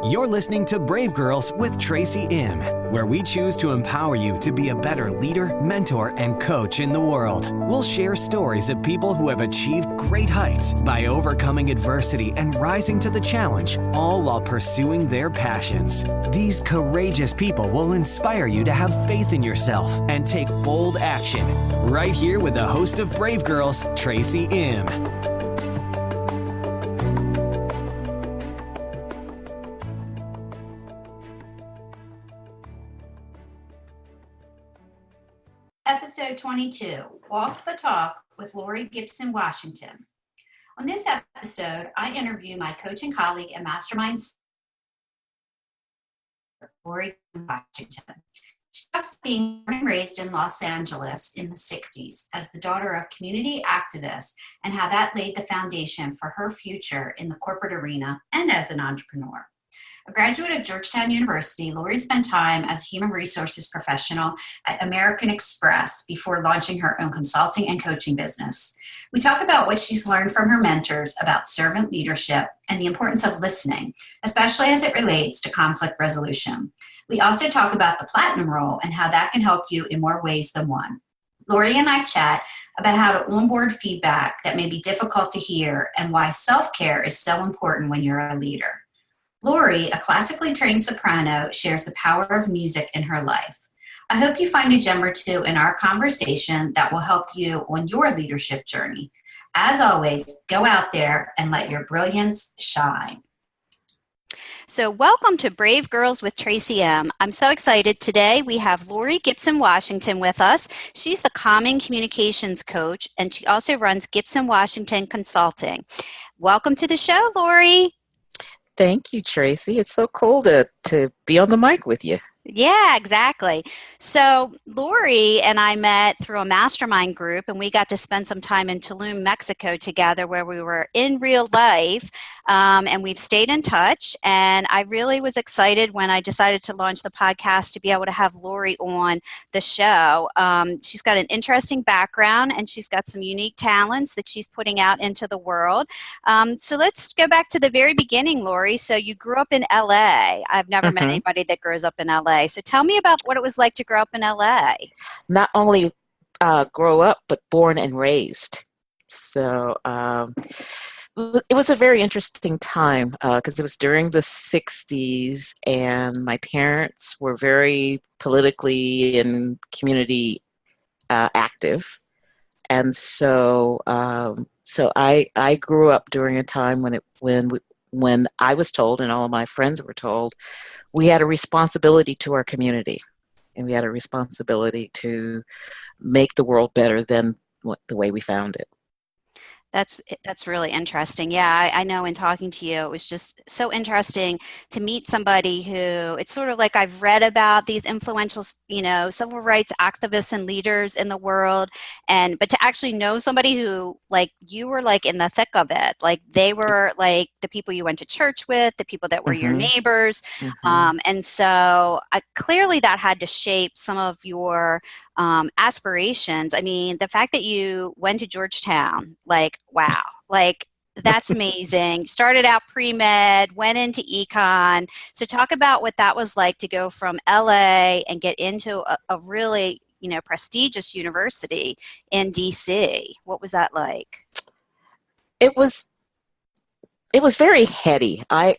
You're listening to Brave Girls with Tracy M., where we choose to empower you to be a better leader, mentor, and coach in the world. We'll share stories of people who have achieved great heights by overcoming adversity and rising to the challenge, all while pursuing their passions. These courageous people will inspire you to have faith in yourself and take bold action. Right here with the host of Brave Girls, Tracy M. Episode 22, Walk the Talk with Lori Gibson-Washington. On this episode, I interview my coach and colleague and mastermind, Lori Gibson-Washington. She talks about being born and raised in Los Angeles in the 60s as the daughter of community activists and how that laid the foundation for her future in the corporate arena and as an entrepreneur. A graduate of Georgetown University, Lori spent time as a human resources professional at American Express before launching her own consulting and coaching business. We talk about what she's learned from her mentors about servant leadership and the importance of listening, especially as it relates to conflict resolution. We also talk about the platinum role and how that can help you in more ways than one. Lori and I chat about how to onboard feedback that may be difficult to hear and why self-care is so important when you're a leader. Lori, a classically trained soprano, shares the power of music in her life. I hope you find a gem or two in our conversation that will help you on your leadership journey. As always, go out there and let your brilliance shine. So welcome to Brave Girls with Tracy M. I'm so excited. Today we have Lori Gibson-Washington with us. She's the Common Communications Coach, and she also runs Gibson-Washington Consulting. Welcome to the show, Lori. Thank you, Tracy. It's so cool to be on the mic with you. Yeah, exactly. So Lori and I met through a mastermind group, and we got to spend some time in Tulum, Mexico together where we were in real life, and we've stayed in touch. And I really was excited when I decided to launch the podcast to be able to have Lori on the show. She's got an interesting background, and she's got some unique talents that she's putting out into the world. So let's go back to the very beginning, Lori. So you grew up in LA. I've never met anybody that grows up in LA. So tell me about what it was like to grow up in LA. Not only grow up, but born and raised. So it was a very interesting time because it was during the 60s, and my parents were very politically and community active. And so I grew up during a time when I was told, and all of my friends were told, we had a responsibility to our community, and we had a responsibility to make the world better than the way we found it. That's really interesting. Yeah, I know in talking to you, it was just so interesting to meet somebody who, it's sort of like I've read about these influential, civil rights activists and leaders in the world, but to actually know somebody who, like, you were like in the thick of it, like they were like the people you went to church with, the people that were your neighbors. And so clearly that had to shape some of your aspirations. I mean, the fact that you went to Georgetown, like, wow, like that's amazing. Started out pre-med, went into econ. So talk about what that was like to go from LA and get into a really, prestigious university in DC. What was that like? It was very heady. I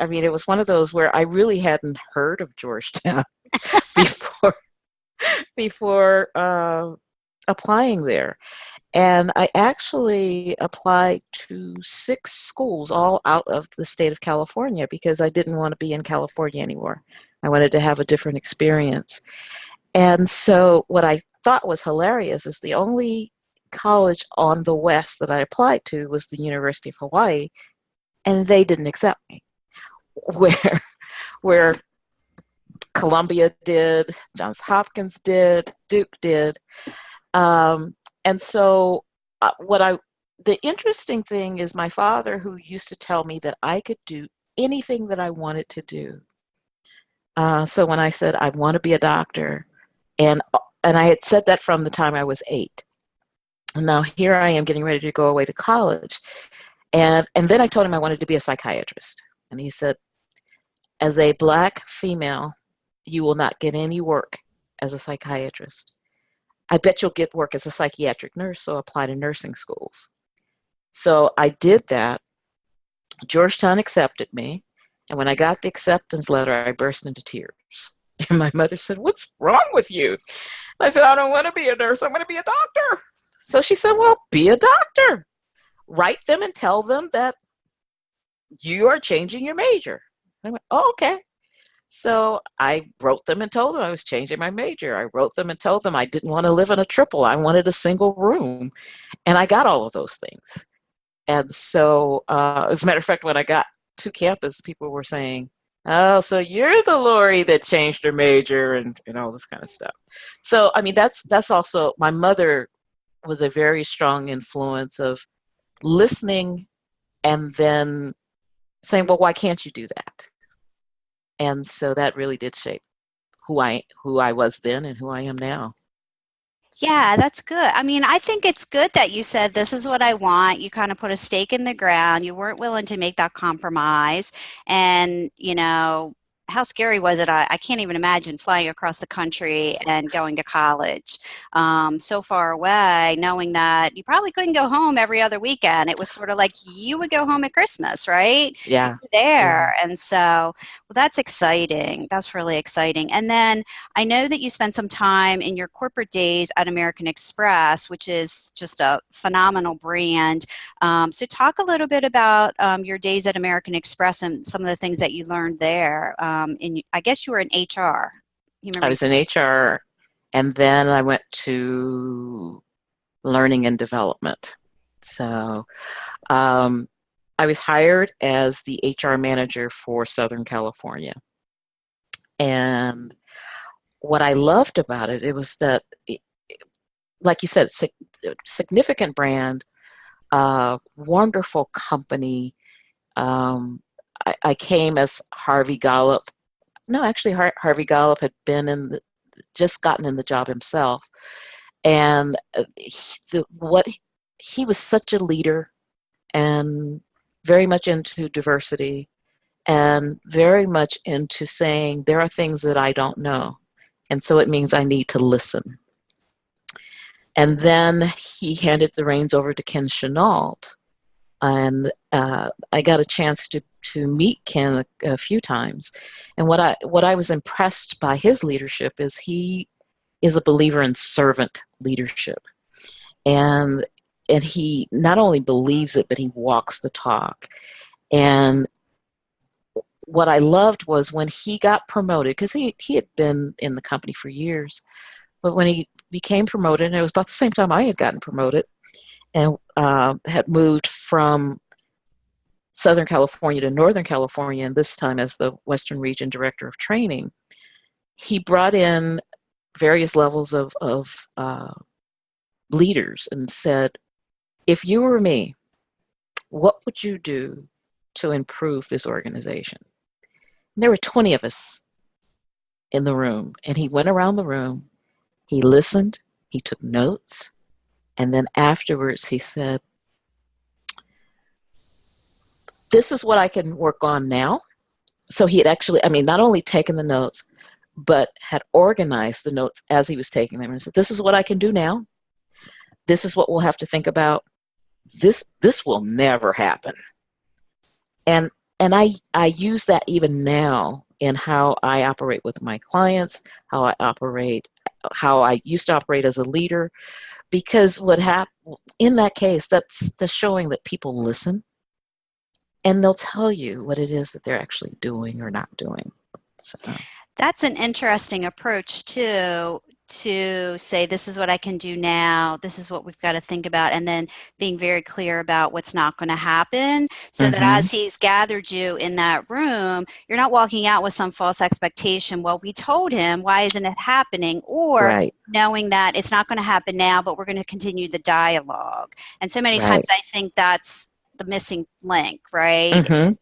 mean, it was one of those where I really hadn't heard of Georgetown before applying there. And I actually applied to 6 schools all out of the state of California because I didn't want to be in California anymore. I wanted to have a different experience. And so what I thought was hilarious is the only college on the West that I applied to was the University of Hawaii, and they didn't accept me. Where Columbia did, Johns Hopkins did, Duke did. And so the interesting thing is my father, who used to tell me that I could do anything that I wanted to do. So when I said I want to be a doctor, and I had said that from the time I was 8. And now here I am getting ready to go away to college. And then I told him I wanted to be a psychiatrist. And he said, as a Black female, you will not get any work as a psychiatrist. I bet you'll get work as a psychiatric nurse, so apply to nursing schools. So I did that. Georgetown accepted me. And when I got the acceptance letter, I burst into tears. And my mother said, "What's wrong with you?" I said, "I don't want to be a nurse. I want to be a doctor." So she said, "Well, be a doctor. Write them and tell them that you are changing your major." I went, "Oh, okay." So I wrote them and told them I was changing my major. I wrote them and told them I didn't want to live in a triple. I wanted a single room. And I got all of those things. And so, as a matter of fact, when I got to campus, people were saying, "Oh, so you're the Lori that changed her major," and all this kind of stuff. So, I mean, that's also, my mother was a very strong influence of listening and then saying, "Well, why can't you do that?" And so that really did shape who I was then and who I am now. Yeah, that's good. I mean, I think it's good that you said, this is what I want. You kind of put a stake in the ground. You weren't willing to make that compromise. And, how scary was it? I can't even imagine flying across the country and going to college so far away, knowing that you probably couldn't go home every other weekend. It was sort of like you would go home at Christmas, right? Yeah. There. Yeah. And so, well, that's exciting. That's really exciting. And then I know that you spent some time in your corporate days at American Express, which is just a phenomenal brand. So talk a little bit about your days at American Express and some of the things that you learned there. I guess you were in HR. You remember? I was in HR, and then I went to learning and development. So I was hired as the HR manager for Southern California. And what I loved about it, it was that, like you said, significant brand, wonderful company. I came as Harvey Gallup. No, actually, Harvey Gallup had been just gotten in the job himself, and he was such a leader, and very much into diversity, and very much into saying there are things that I don't know, and so it means I need to listen. And then he handed the reins over to Ken Chenault, and I got a chance to meet Ken a few times. And what I was impressed by his leadership is he is a believer in servant leadership. And he not only believes it, but he walks the talk. And what I loved was when he got promoted, because he had been in the company for years, but when he became promoted, and it was about the same time I had gotten promoted, and had moved from Southern California to Northern California, and this time as the Western Region Director of Training, he brought in various levels of leaders and said, "If you were me, what would you do to improve this organization?" And there were 20 of us in the room, and he went around the room, he listened, he took notes, and then afterwards he said, "This is what I can work on now." So he had actually, not only taken the notes, but had organized the notes as he was taking them and said, "This is what I can do now. This is what we'll have to think about. This will never happen." And I use that even now in how I operate with my clients, how I used to operate as a leader, because what happened in that case, that's showing that people listen. And they'll tell you what it is that they're actually doing or not doing. So that's an interesting approach too, to say, this is what I can do now, this is what we've got to think about, and then being very clear about what's not going to happen, so that as he's gathered you in that room, you're not walking out with some false expectation. Well, we told him, why isn't it happening? Or knowing that it's not going to happen now, but we're going to continue the dialogue. And so many times I think that's the missing link, right?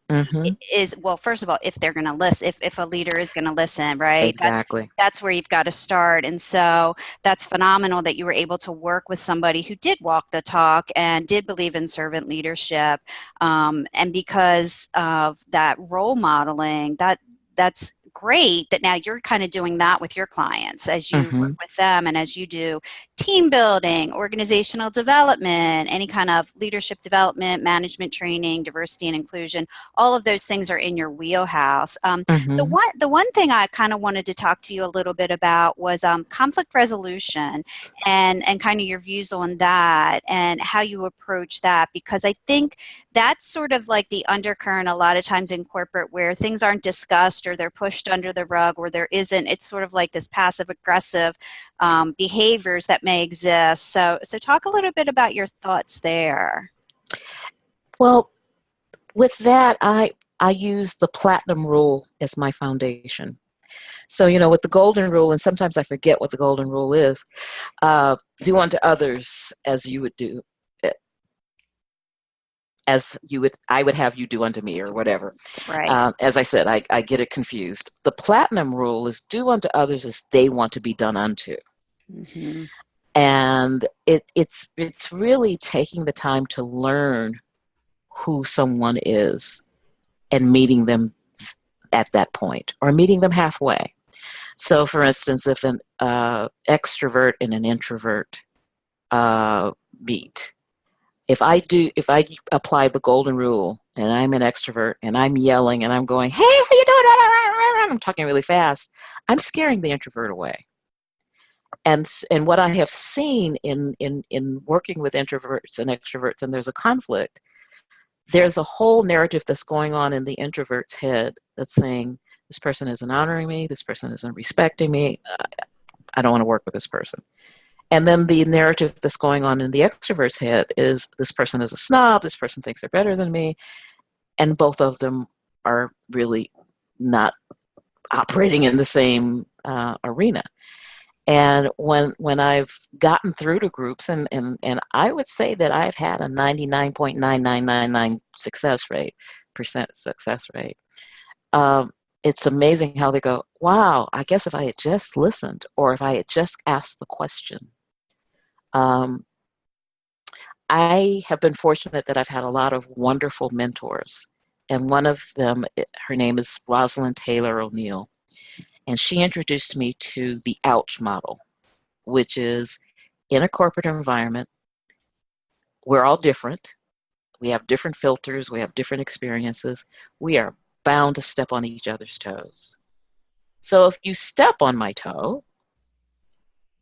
Is, well, first of all, if they're going to listen, if a leader is going to listen, right? Exactly. That's where you've got to start. And so that's phenomenal that you were able to work with somebody who did walk the talk and did believe in servant leadership. And because of that role modeling, that's great that now you're kind of doing that with your clients as you work with them and as you do team building, organizational development, any kind of leadership development, management training, diversity and inclusion. All of those things are in your wheelhouse. The one thing I kind of wanted to talk to you a little bit about was conflict resolution and kind of your views on that and how you approach that, because I think that's sort of like the undercurrent a lot of times in corporate where things aren't discussed or they're pushed under the rug or there isn't. It's sort of like this passive aggressive behaviors that may exist. So talk a little bit about your thoughts there. Well, with that, I use the platinum rule as my foundation. So, with the golden rule, and sometimes I forget what the golden rule is, do unto others as you would do, I would have you do unto me, or whatever. Right. As I said, I get it confused. The platinum rule is do unto others as they want to be done unto. And it's really taking the time to learn who someone is and meeting them at that point, or meeting them halfway. So, for instance, if an extrovert and an introvert meet, if I apply the golden rule and I'm an extrovert and I'm yelling and I'm going, hey, how you doing? I'm talking really fast. I'm scaring the introvert away. And what I have seen in working with introverts and extroverts, and there's a conflict, there's a whole narrative that's going on in the introvert's head that's saying, this person isn't honoring me, this person isn't respecting me, I don't want to work with this person. And then the narrative that's going on in the extrovert's head is, this person is a snob, this person thinks they're better than me, and both of them are really not operating in the same arena. And when I've gotten through to groups, and I would say that I've had a 99.9999% success rate, it's amazing how they go, wow, I guess if I had just listened, or if I had just asked the question. I have been fortunate that I've had a lot of wonderful mentors. And one of them, her name is Rosalind Taylor O'Neill. And she introduced me to the ouch model, which is, in a corporate environment, we're all different. We have different filters. We have different experiences. We are bound to step on each other's toes. So if you step on my toe,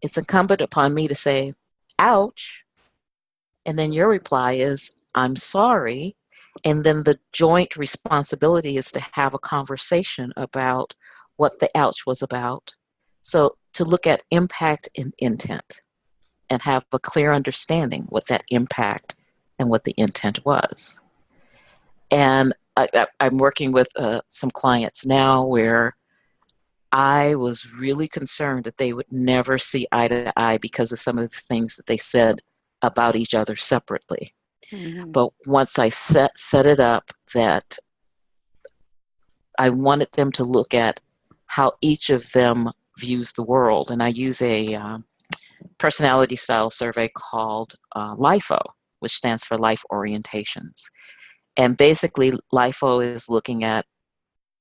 it's incumbent upon me to say, ouch. And then your reply is, I'm sorry. And then the joint responsibility is to have a conversation about what the ouch was about. So to look at impact and intent and have a clear understanding what that impact and what the intent was. And I'm working with some clients now where I was really concerned that they would never see eye to eye because of some of the things that they said about each other separately. But once I set it up, that I wanted them to look at how each of them views the world. And I use a personality style survey called LIFO, which stands for Life Orientations. And basically, LIFO is looking at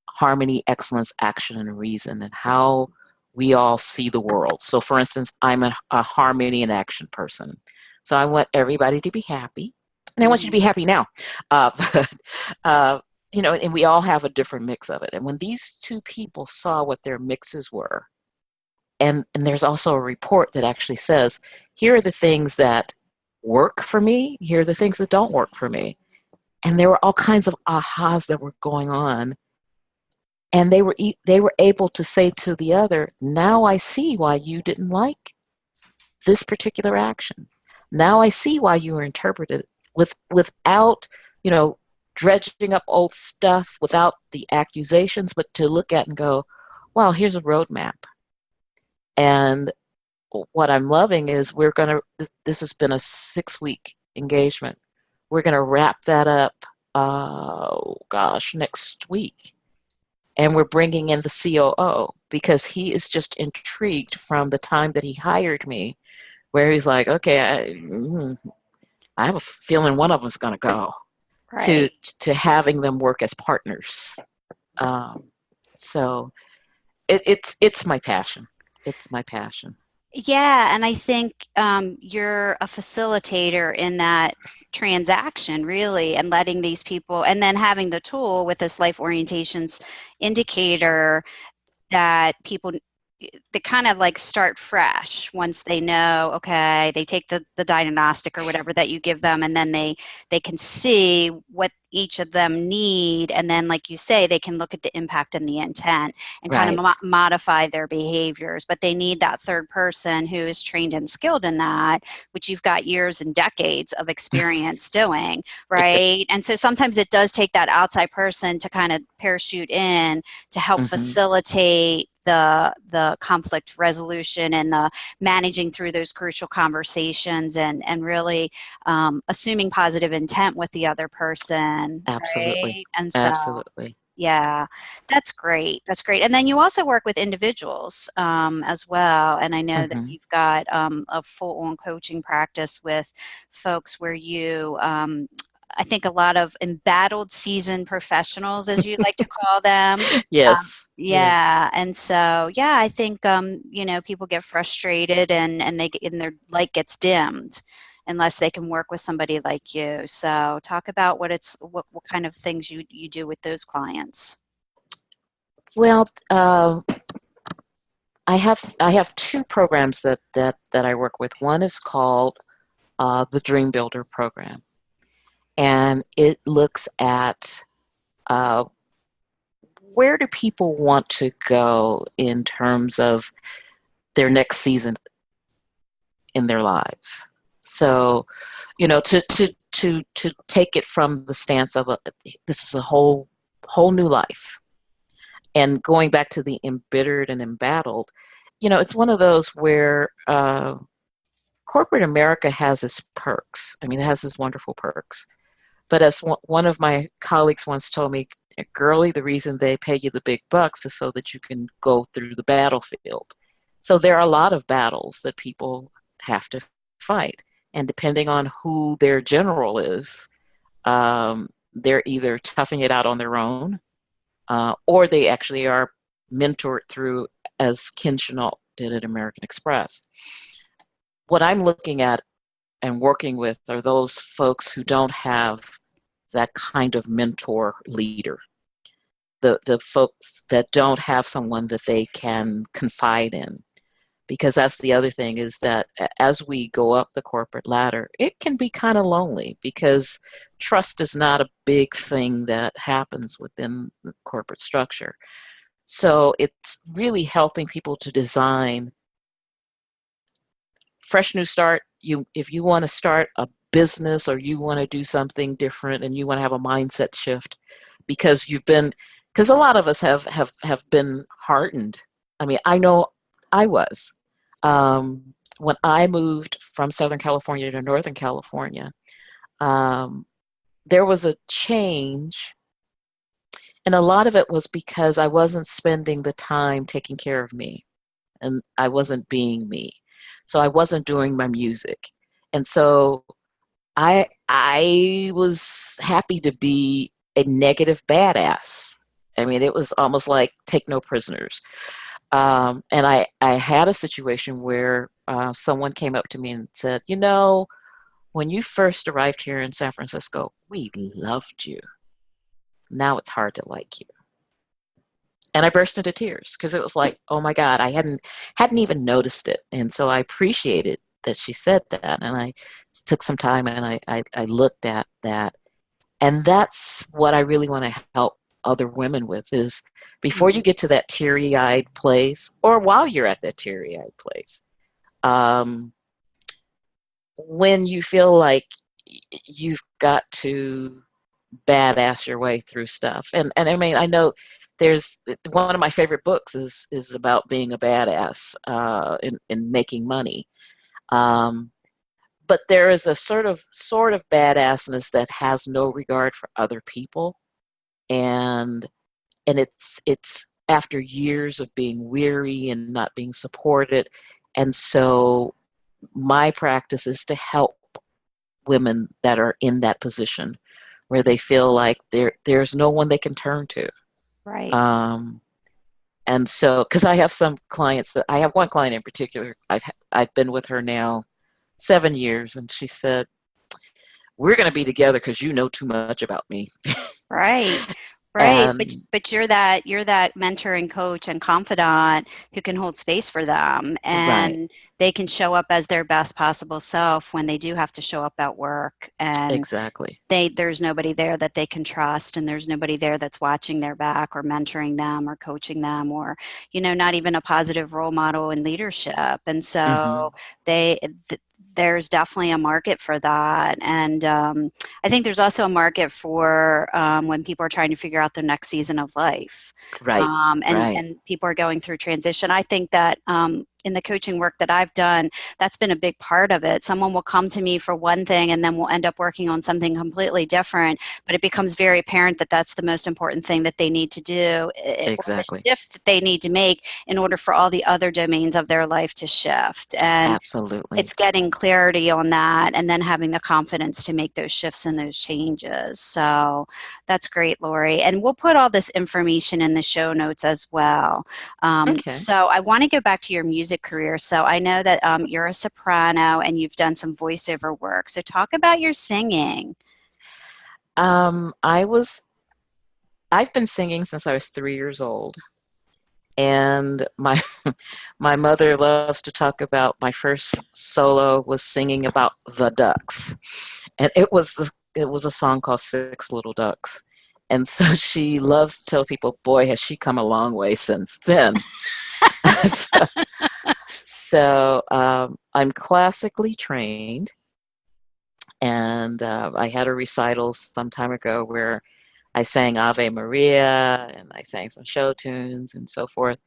harmony, excellence, action, and reason, and how we all see the world. So, for instance, I'm a harmony and action person. So I want everybody to be happy. And I want you to be happy now. And we all have a different mix of it. And when these two people saw what their mixes were, and there's also a report that actually says, here are the things that work for me, here are the things that don't work for me. And there were all kinds of ahas that were going on. And they were able to say to the other, now I see why you didn't like this particular action. Now I see why you were interpreted without, dredging up old stuff, without the accusations, but to look at and go, wow, here's a roadmap. And what I'm loving is this has been a 6-week engagement. We're going to wrap that up, next week. And we're bringing in the COO because he is just intrigued from the time that he hired me, where he's like, okay, I have a feeling one of them's going to go, right, to having them work as partners. So it's my passion. It's my passion. Yeah, and I think you're a facilitator in that transaction, really, and letting these people, and then having the tool with this life orientations indicator that people, they kind of like start fresh once they know, okay, they take the diagnostic or whatever that you give them, and then they can see what each of them need, and then like you say, they can look at the impact and the intent and kind of Right. modify their behaviors. But they need that third person who is trained and skilled in that, which you've got years and decades of experience doing, right? Yes. And so sometimes it does take that outside person to kind of parachute in to help Hmm. facilitate the conflict resolution and the managing through those crucial conversations, and really assuming positive intent with the other person, Absolutely. right? And so Absolutely. yeah, that's great. That's great. And then you also work with individuals as well. And I know that Hmm. you've got a full-on coaching practice with folks where you, I think, a lot of embattled seasoned professionals, as you like to call them. Yes. Yes. Yeah, and so yeah, I think people get frustrated, and and their light gets dimmed unless they can work with somebody like you. So talk about what kind of things you do with those clients. Well, I have two programs that I work with. One is called the Dream Builder program, and it looks at uh, where do people want to go in terms of their next season in their lives. So, to take it from the stance of this is a whole new life, and going back to the embittered and embattled, it's one of those where corporate America has its perks. I mean, it has its wonderful perks. But as one of my colleagues once told me, girlie, the reason they pay you the big bucks is so that you can go through the battlefield. So there are a lot of battles that people have to fight. And depending on who their general is, they're either toughing it out on their own, or they actually are mentored through, as Ken Chenault did at American Express. What I'm looking at and working with are those folks who don't have that kind of mentor leader, the folks that don't have someone that they can confide in. Because that's the other thing, is that as we go up the corporate ladder, it can be kind of lonely, because trust is not a big thing that happens within the corporate structure. So it's really helping people to design fresh new start. If you want to start a business, or you want to do something different, and you want to have a mindset shift, because because a lot of us have been hardened. I mean, I know I was. When I moved from Southern California to Northern California, um, there was a change, and a lot of it was because I wasn't spending the time taking care of me, and I wasn't being me. So I wasn't doing my music. And so I was happy to be a negative badass. I mean, it was almost like take no prisoners. And I had a situation where someone came up to me and said, when you first arrived here in San Francisco, we loved you. Now it's hard to like you. And I burst into tears, because it was like, oh my God, I hadn't even noticed it. And so I appreciated that she said that. And I took some time, and I looked at that. And that's what I really want to help other women with, is before you get to that teary-eyed place, or while you're at that teary-eyed place, when you feel like you've got to badass your way through stuff. And I mean, I know there's one of my favorite books is about being a badass in making money. But there is a sort of badassness that has no regard for other people, and it's after years of being weary and not being supported. And so my practice is to help women that are in that position, where they feel like there's no one they can turn to. Right. Um, And so, because I have some clients I have one client in particular, I've been with her now 7 years, and she said, we're going to be together because you know too much about me. Right. Right. And But you're that mentor and coach and confidant who can hold space for them, right, and they can show up as their best possible self when they do have to show up at work, and exactly. there's nobody there that they can trust, and there's nobody there that's watching their back or mentoring them or coaching them, or not even a positive role model in leadership. And Hmm. so they th- there's definitely a market for that. And I think there's also a market for when people are trying to figure out their next season of life, Right, right. and people are going through transition. I think that in the coaching work that I've done, that's been a big part of it. Someone will come to me for one thing, and then we'll end up working on something completely different, but it becomes very apparent that that's the most important thing that they need to do, or the Exactly. shift that they need to make in order for all the other domains of their life to shift. And Absolutely. it's getting clarity on that, and then having the confidence to make those shifts and those changes. So that's great, Lori. And we'll put all this information in the show notes as well. Okay. So I want to go back to your music career. So I know that you're a soprano and you've done some voiceover work. So talk about your singing. Um, I was, I've been singing since I was 3 years old. And my mother loves to talk about my first solo was singing about the ducks. And it was a song called Six Little Ducks. And so she loves to tell people, boy, has she come a long way since then. so I'm classically trained, and I had a recital some time ago where I sang Ave Maria and I sang some show tunes and so forth.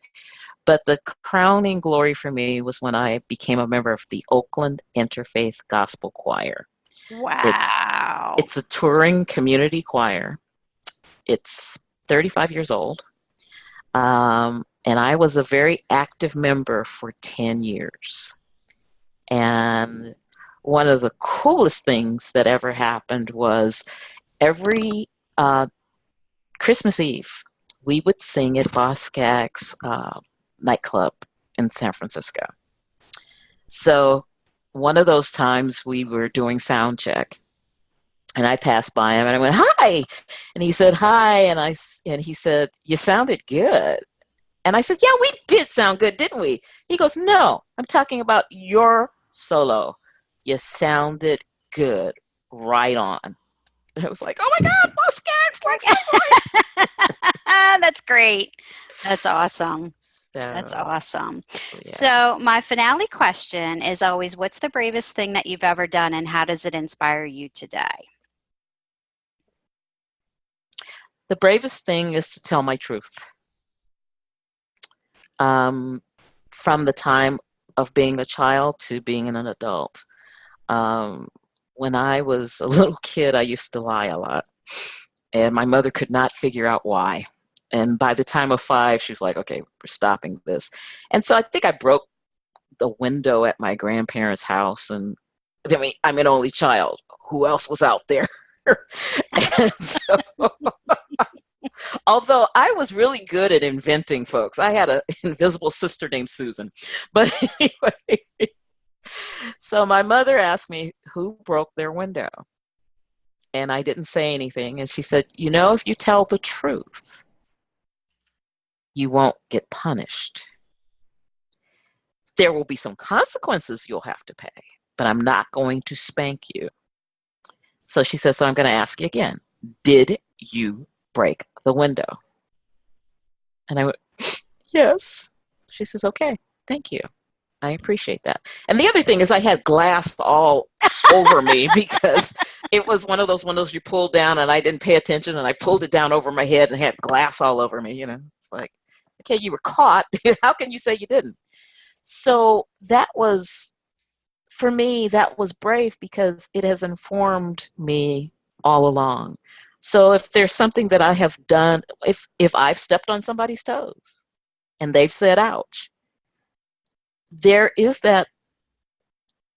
But the crowning glory for me was when I became a member of the Oakland Interfaith Gospel Choir. It, Wow. it's a touring community choir. It's 35 years old. And I was a very active member for 10 years. And one of the coolest things that ever happened was every Christmas Eve, we would sing at Boskak's nightclub in San Francisco. So one of those times we were doing sound check, and I passed by him and I went, "Hi," and he said, "Hi," and he said, "You sounded good." And I said, "Yeah, we did sound good, didn't we?" He goes, "No, I'm talking about your solo. You sounded good, right on." And I was like, "Oh my God, Boskak's likes my voice." That's great. That's awesome. That's So, awesome. yeah. So my finale question is always, what's the bravest thing that you've ever done, and how does it inspire you today? The bravest thing is to tell my truth. Um, from the time of being a child to being an adult. Um, when I was a little kid, I used to lie a lot, and my mother could not figure out why. And by the time of 5, she was like, "Okay, we're stopping this." And so I think I broke the window at my grandparents' house, and I mean, I'm an only child. Who else was out there? And so, although I was really good at inventing folks, I had an invisible sister named Susan. But anyway, so my mother asked me who broke their window. And I didn't say anything. And she said, if you tell the truth, you won't get punished. There will be some consequences you'll have to pay, but I'm not going to spank you. So she says, so I'm going to ask you again. Did you break the window? And I went, yes. She says, okay, thank you. I appreciate that. And the other thing is I had glass all over me because it was one of those windows you pulled down and I didn't pay attention and I pulled it down over my head and had glass all over me. It's like, okay, you were caught. How can you say you didn't? So that was, for me, that was brave because it has informed me all along. So if there's something that I have done, if I've stepped on somebody's toes and they've said, ouch, there is that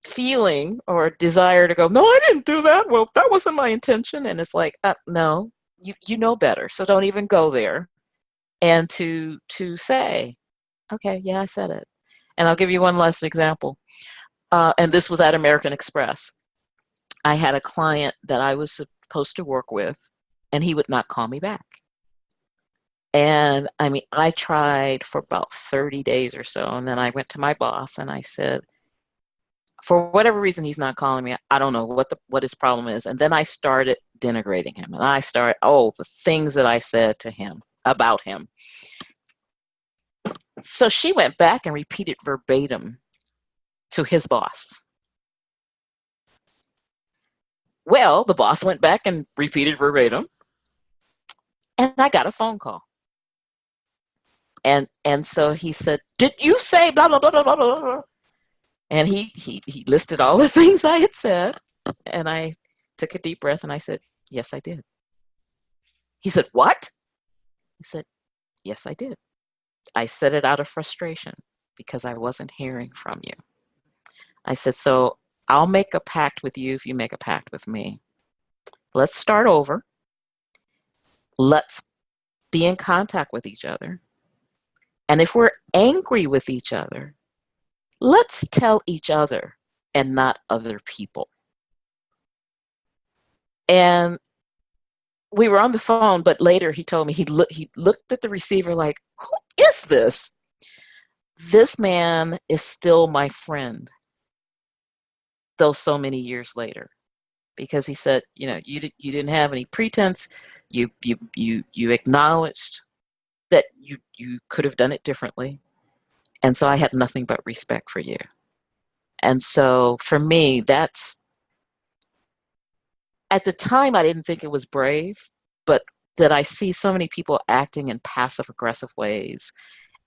feeling or desire to go, no, I didn't do that. Well, that wasn't my intention. And it's like, no, you know better. So don't even go there. and to say, okay, yeah, I said it. And I'll give you one last example. And this was at American Express. I had a client that I was supposed to work with, and he would not call me back. And I mean, I tried for about 30 days or so. And then I went to my boss and I said, for whatever reason, he's not calling me. I don't know what his problem is. And then I started denigrating him. And I started, the things that I said to him about him. So she went back and repeated verbatim to his boss. Well, the boss went back and repeated verbatim, and I got a phone call. And so he said, "Did you say blah, blah, blah, blah, blah, blah?" And he listed all the things I had said, and I took a deep breath and I said, "Yes, I did." He said, "What?" I said, "Yes, I did. I said it out of frustration because I wasn't hearing from you." I said, "So I'll make a pact with you if you make a pact with me. Let's start over. Let's be in contact with each other. And if we're angry with each other, let's tell each other and not other people." And we were on the phone, but later he told me he looked at the receiver like, "Who is this?" This man is still my friend, though so many years later, because he said, you didn't have any pretense. You acknowledged that you could have done it differently. And so I had nothing but respect for you. And so for me, that's, at the time, I didn't think it was brave, but that I see so many people acting in passive aggressive ways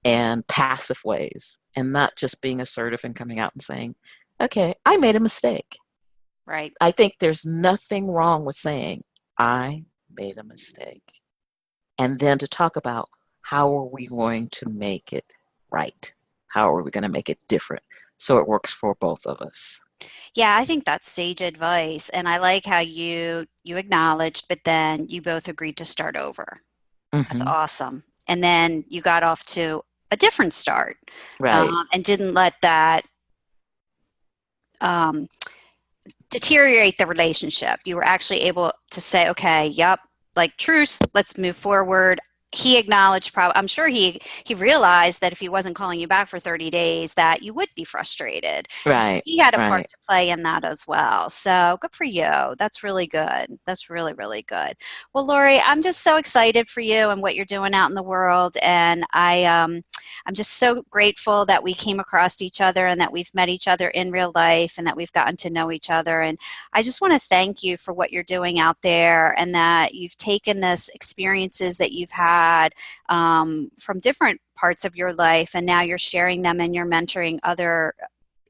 and passive ways and not just being assertive and coming out and saying, okay, I made a mistake. Right. I think there's nothing wrong with saying, I made a mistake. And then to talk about how are we going to make it right? How are we going to make it different so it works for both of us? Yeah, I think that's sage advice. And I like how you acknowledged, but then you both agreed to start over. Mm-hmm. That's awesome. And then you got off to a different start. Right. And didn't let that deteriorate the relationship. You were actually able to say, okay, yep, like truce, let's move forward. He acknowledged, I'm sure he realized that if he wasn't calling you back for 30 days, that you would be frustrated. Right. He had a part to play in that as well. So good for you. That's really good. That's really, really good. Well, Lori, I'm just so excited for you and what you're doing out in the world. And I'm just so grateful that we came across each other and that we've met each other in real life and that we've gotten to know each other. And I just want to thank you for what you're doing out there and that you've taken this experiences that you've had from different parts of your life, and now you're sharing them and you're mentoring other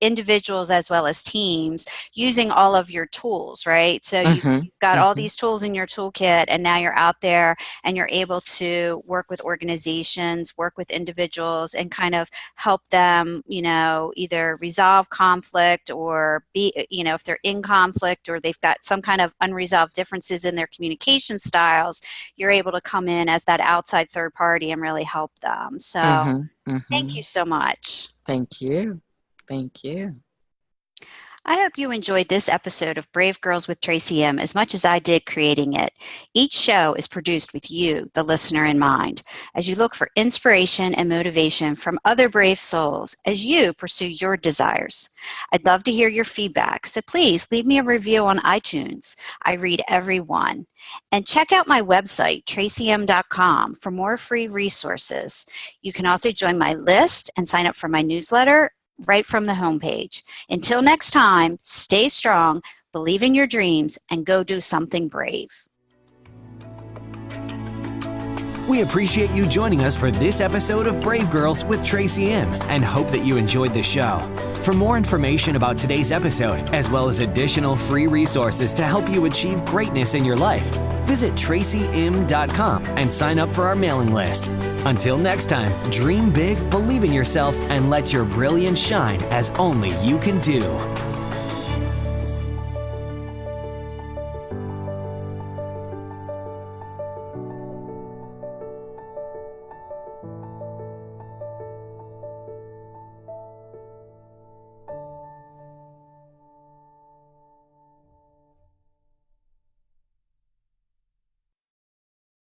individuals as well as teams using all of your tools, right? So you've got all these tools in your toolkit, and now you're out there and you're able to work with organizations, work with individuals, and kind of help them, either resolve conflict or be, if they're in conflict or they've got some kind of unresolved differences in their communication styles, you're able to come in as that outside third party and really help them. So thank you so much. Thank you. Thank you. I hope you enjoyed this episode of Brave Girls with Tracy M. as much as I did creating it. Each show is produced with you, the listener, in mind, as you look for inspiration and motivation from other brave souls as you pursue your desires. I'd love to hear your feedback, so please leave me a review on iTunes. I read every one. And check out my website, tracym.com, for more free resources. You can also join my list and sign up for my newsletter right from the homepage. Until next time, stay strong, believe in your dreams, and go do something brave. We appreciate you joining us for this episode of Brave Girls with Tracy M. and hope that you enjoyed the show. For more information about today's episode, as well as additional free resources to help you achieve greatness in your life, visit tracym.com and sign up for our mailing list. Until next time, dream big, believe in yourself, and let your brilliance shine as only you can do.